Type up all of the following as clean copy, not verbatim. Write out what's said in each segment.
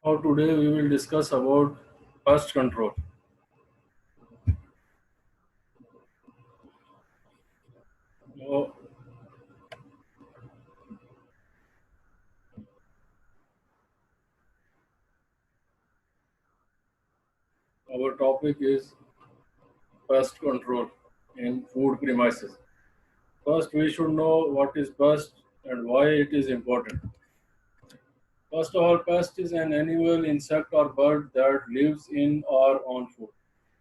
Now today we will discuss about pest control. Now, our topic is pest control in food premises. First, we should know what is pest and why it is important. First of all, pest is an animal, insect, or bird that lives in or on food.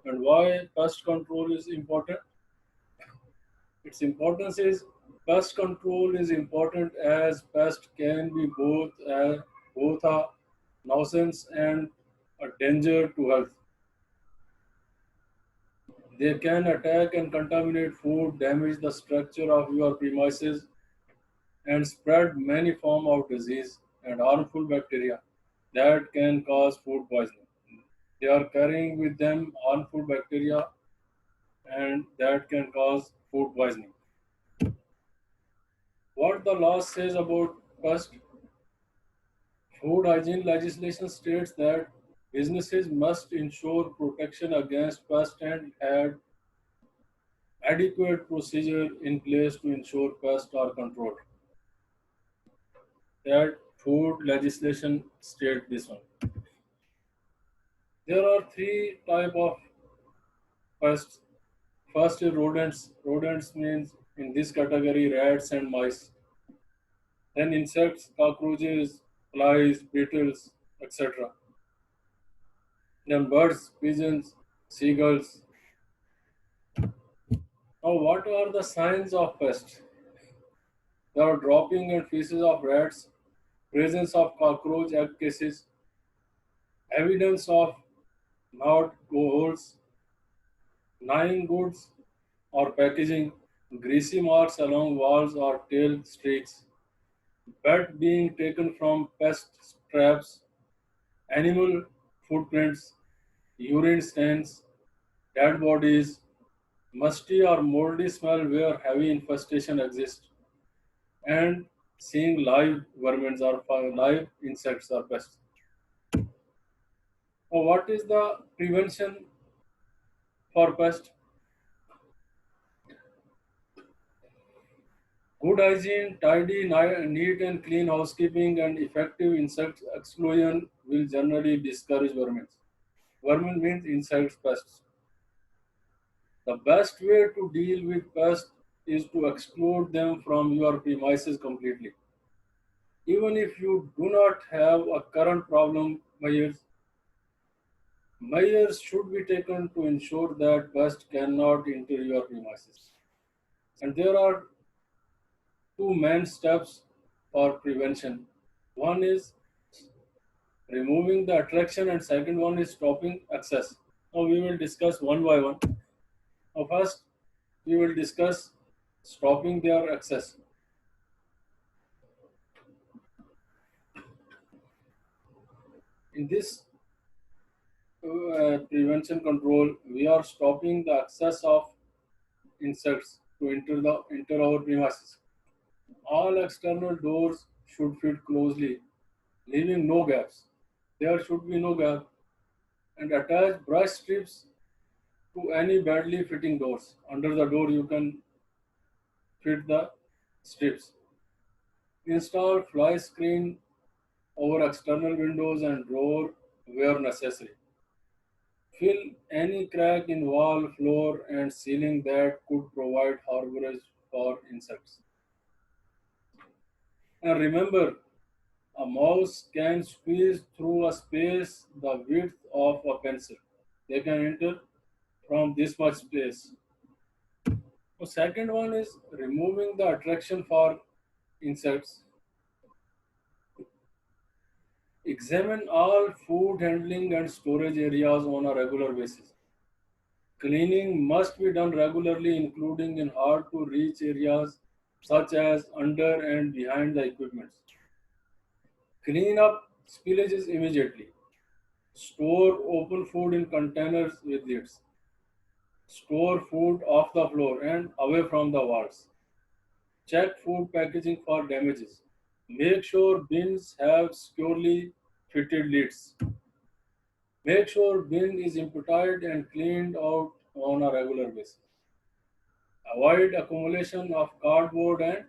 And why pest control is important? Its importance is pest control is important as pest can be both a nuisance and a danger to health. They can attack and contaminate food, damage the structure of your premises, and spread many forms of disease and harmful bacteria that can cause food poisoning. They are carrying with them harmful bacteria and that can cause food poisoning. What the law says about pest food hygiene legislation states that businesses must ensure protection against pests and have adequate procedure in place to ensure pests are controlled. That food legislation states this one. There are three type of pests. First is rodents. Rodents means in this category rats and mice. Then insects, cockroaches, flies, beetles, etc. Then birds, pigeons, seagulls. Now, what are the signs of pests? There are dropping and feces of rats, presence of cockroach egg cases, evidence of gnawed holes, gnawing goods or packaging, greasy marks along walls or tail streaks, blood being taken from pest traps, animal footprints, urine stains, dead bodies, musty or moldy smell where heavy infestation exists, and seeing live vermin or live insects or pests. Now, what is the prevention for pest? Good hygiene, tidy, neat and clean housekeeping, and effective insect exclusion will generally discourage vermin. Vermin means insects, pests. The best way to deal with pests is to exclude them from your premises completely. Even if you do not have a current problem, measures should be taken to ensure that pests cannot enter your premises. And there are two main steps for prevention. One is removing the attraction and second one is stopping access. Now we will discuss one by one. Now first we will discuss stopping their access. In this prevention control, we are stopping the access of insects to enter our premises. All external doors should fit closely, leaving no gaps. There should be no gap and attach brush strips to any badly fitting doors. Under the door, you can fit the strips. Install fly screen over external windows and drawer where necessary. Fill any crack in wall, floor, and ceiling that could provide harborage for insects. And remember, a mouse can squeeze through a space the width of a pencil. They can enter from this much space. The second one is removing the attraction for insects. Examine all food handling and storage areas on a regular basis. Cleaning must be done regularly, including in hard to reach areas such as under and behind the equipment. Clean up spillages immediately. Store open food in containers with lids. Store food off the floor and away from the walls. Check food packaging for damages. Make sure bins have securely fitted lids. Make sure bin is emptied and cleaned out on a regular basis. Avoid accumulation of cardboard and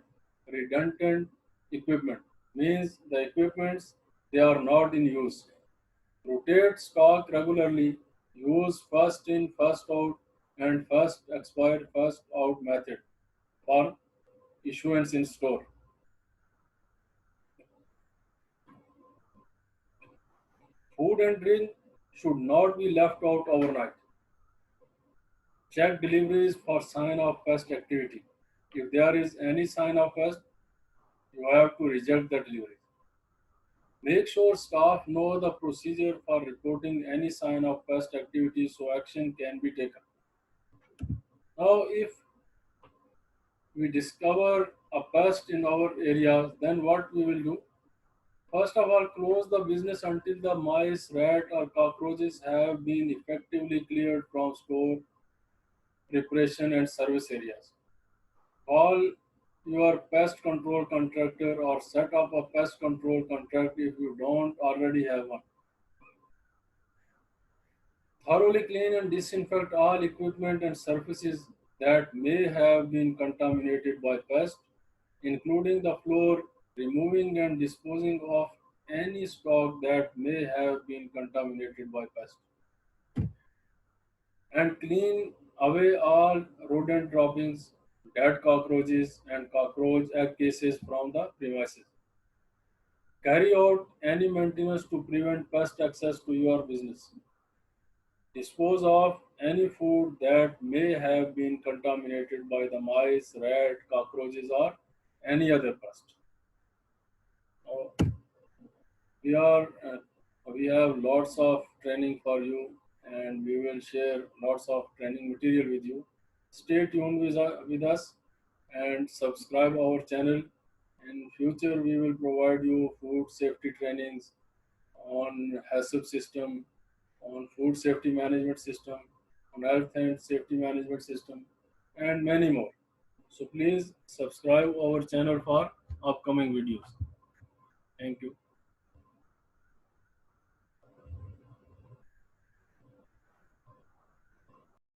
redundant equipment. Means the equipments they are not in use. Rotate stock regularly. Use first in, first out and first expired, first out method for issuance in store. Food and drink should not be left out overnight. Check deliveries for sign of pest activity. If there is any sign of pest, you have to reject the delivery. Make sure staff know the procedure for reporting any sign of pest activity so action can be taken. Now, if we discover a pest in our area, then what we will do? First of all, close the business until the mice, rat, or cockroaches have been effectively cleared from store, preparation, and service areas. Call your pest control contractor or set up a pest control contract if you don't already have one. Thoroughly clean and disinfect all equipment and surfaces that may have been contaminated by pests, including the floor, removing and disposing of any stock that may have been contaminated by pests, and clean away all rodent droppings, dead cockroaches, and cockroach egg cases from the premises. Carry out any maintenance to prevent pest access to your business. Dispose of any food that may have been contaminated by the mice, rat, cockroaches, or any other pest. Now, we are we have lots of training for you, and we will share lots of training material with you. Stay tuned with us and subscribe our channel. In future, we will provide you food safety trainings on HACCP system, on food safety management system, on health and safety management system, and many more. So please subscribe our channel for upcoming videos. Thank you.